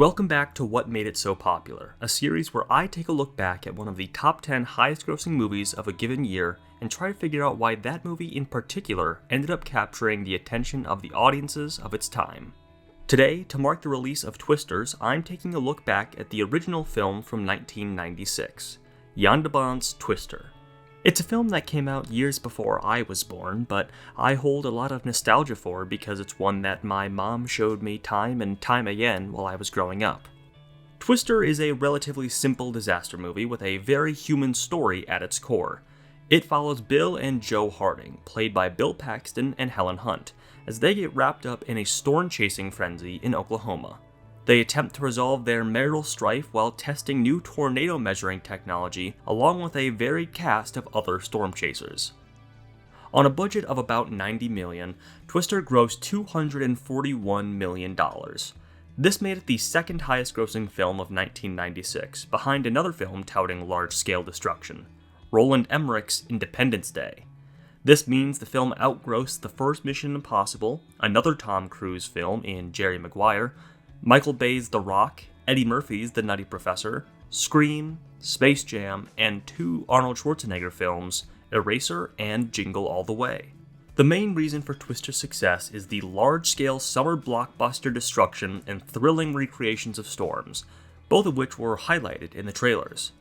Welcome back to What Made It So Popular, a series where I take a look back at one of the top 10 highest grossing movies of a given year and try to figure out why that movie in particular ended up capturing the attention of the audiences of its time. Today, to mark the release of Twisters, I'm taking a look back at the original film from 1996, Jan de Bont's Twister. It's a film that came out years before I was born, but I hold a lot of nostalgia for because it's one that my mom showed me time and time again while I was growing up. Twister is a relatively simple disaster movie with a very human story at its core. It follows Bill and Joe Harding, played by Bill Paxton and Helen Hunt, as they get wrapped up in a storm-chasing frenzy in Oklahoma. They attempt to resolve their marital strife while testing new tornado measuring technology along with a varied cast of other storm chasers. On a budget of about $90 million, Twister grossed $241 million. This made it the second highest grossing film of 1996, behind another film touting large-scale destruction, Roland Emmerich's Independence Day. This means the film outgrossed the first Mission Impossible, another Tom Cruise film in Jerry Maguire, Michael Bay's The Rock, Eddie Murphy's The Nutty Professor, Scream, Space Jam, and two Arnold Schwarzenegger films, Eraser and Jingle All the Way. The main reason for Twister's success is the large-scale summer blockbuster destruction and thrilling recreations of storms, both of which were highlighted in the trailers.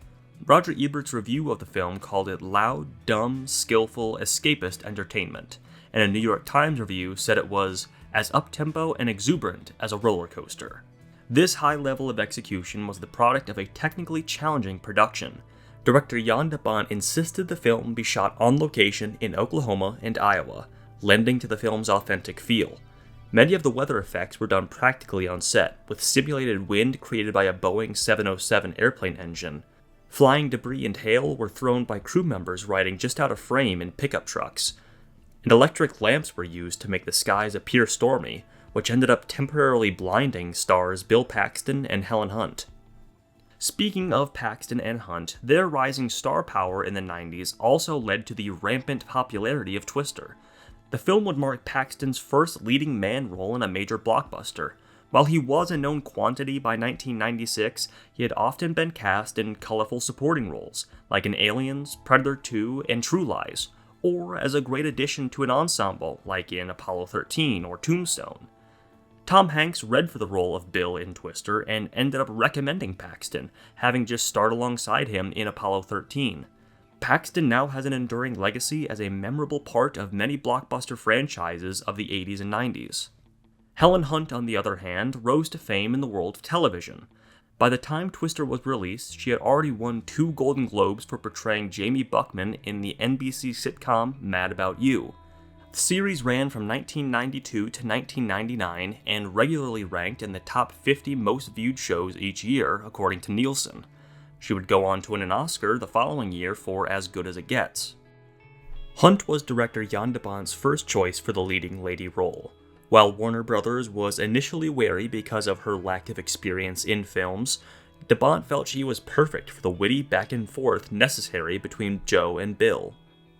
Roger Ebert's review of the film called it loud, dumb, skillful, escapist entertainment, and a New York Times review said it was as up-tempo and exuberant as a roller coaster. This high level of execution was the product of a technically challenging production. Director Jan de Bont insisted the film be shot on location in Oklahoma and Iowa, lending to the film's authentic feel. Many of the weather effects were done practically on set, with simulated wind created by a Boeing 707 airplane engine. Flying debris and hail were thrown by crew members riding just out of frame in pickup trucks, and electric lamps were used to make the skies appear stormy, which ended up temporarily blinding stars Bill Paxton and Helen Hunt. Speaking of Paxton and Hunt, their rising star power in the 90s also led to the rampant popularity of Twister. The film would mark Paxton's first leading man role in a major blockbuster. While he was a known quantity by 1996, he had often been cast in colorful supporting roles, like in Aliens, Predator 2, and True Lies, or as a great addition to an ensemble, like in Apollo 13 or Tombstone. Tom Hanks read for the role of Bill in Twister and ended up recommending Paxton, having just starred alongside him in Apollo 13. Paxton now has an enduring legacy as a memorable part of many blockbuster franchises of the 80s and 90s. Helen Hunt, on the other hand, rose to fame in the world of television. By the time Twister was released, she had already won 2 Golden Globes for portraying Jamie Buckman in the NBC sitcom Mad About You. The series ran from 1992 to 1999 and regularly ranked in the top 50 most viewed shows each year, according to Nielsen. She would go on to win an Oscar the following year for As Good as It Gets. Hunt was director Jan de Bont's first choice for the leading lady role. While Warner Brothers was initially wary because of her lack of experience in films, de Bont felt she was perfect for the witty back and forth necessary between Joe and Bill.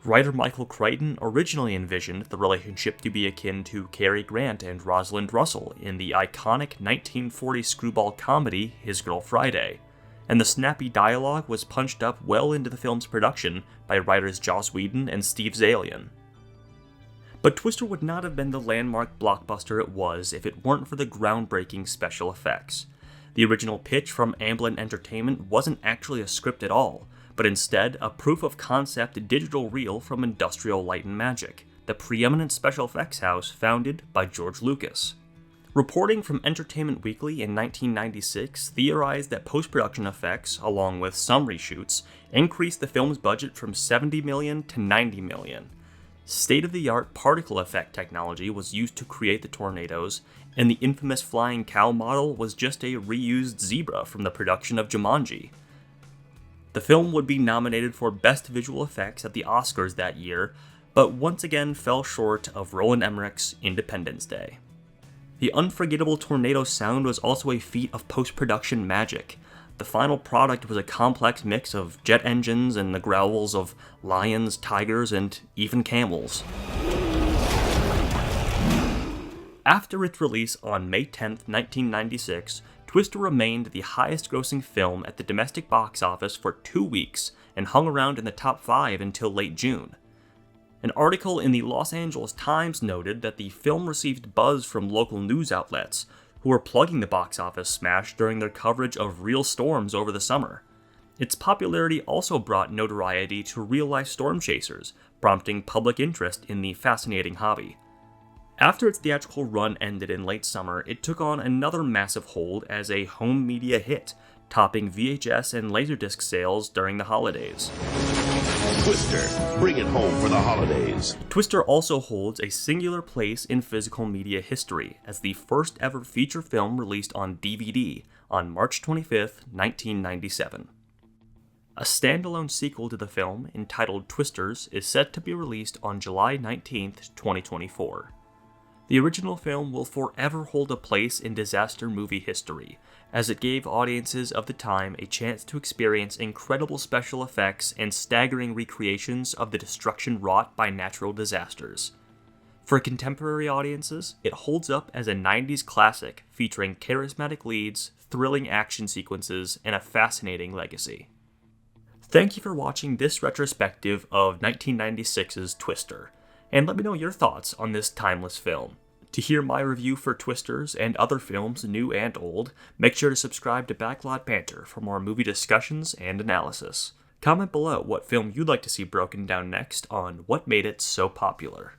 Writer Michael Crichton originally envisioned the relationship to be akin to Cary Grant and Rosalind Russell in the iconic 1940 screwball comedy His Girl Friday, and the snappy dialogue was punched up well into the film's production by writers Joss Whedon and Steve Zaillian. But Twister would not have been the landmark blockbuster it was if it weren't for the groundbreaking special effects. The original pitch from Amblin Entertainment wasn't actually a script at all, but instead a proof-of-concept digital reel from Industrial Light and Magic, the preeminent special effects house founded by George Lucas. Reporting from Entertainment Weekly in 1996 theorized that post-production effects, along with some reshoots, increased the film's budget from $70 million to $90 million. State-of-the-art particle effect technology was used to create the tornadoes, and the infamous flying cow model was just a reused zebra from the production of Jumanji. The film would be nominated for Best Visual Effects at the Oscars that year, but once again fell short of Roland Emmerich's Independence Day. The unforgettable tornado sound was also a feat of post-production magic. The final product was a complex mix of jet engines and the growls of lions, tigers, and even camels. After its release on May 10, 1996, Twister remained the highest-grossing film at the domestic box office for 2 weeks and hung around in the top 5 until late June. An article in the Los Angeles Times noted that the film received buzz from local news outlets, who were plugging the box office smash during their coverage of real storms over the summer. Its popularity also brought notoriety to real-life storm chasers, prompting public interest in the fascinating hobby. After its theatrical run ended in late summer, it took on another massive hold as a home media hit, topping VHS and Laserdisc sales during the holidays. Twister, bring it home for the holidays. Twister also holds a singular place in physical media history as the first ever feature film released on DVD on March 25, 1997. A standalone sequel to the film, entitled Twisters, is set to be released on July 19, 2024. The original film will forever hold a place in disaster movie history, as it gave audiences of the time a chance to experience incredible special effects and staggering recreations of the destruction wrought by natural disasters. For contemporary audiences, it holds up as a 90s classic featuring charismatic leads, thrilling action sequences, and a fascinating legacy. Thank you for watching this retrospective of 1996's Twister, and let me know your thoughts on this timeless film. To hear my review for Twisters and other films, new and old, make sure to subscribe to Backlot Banter for more movie discussions and analysis. Comment below what film you'd like to see broken down next on What Made It So Popular.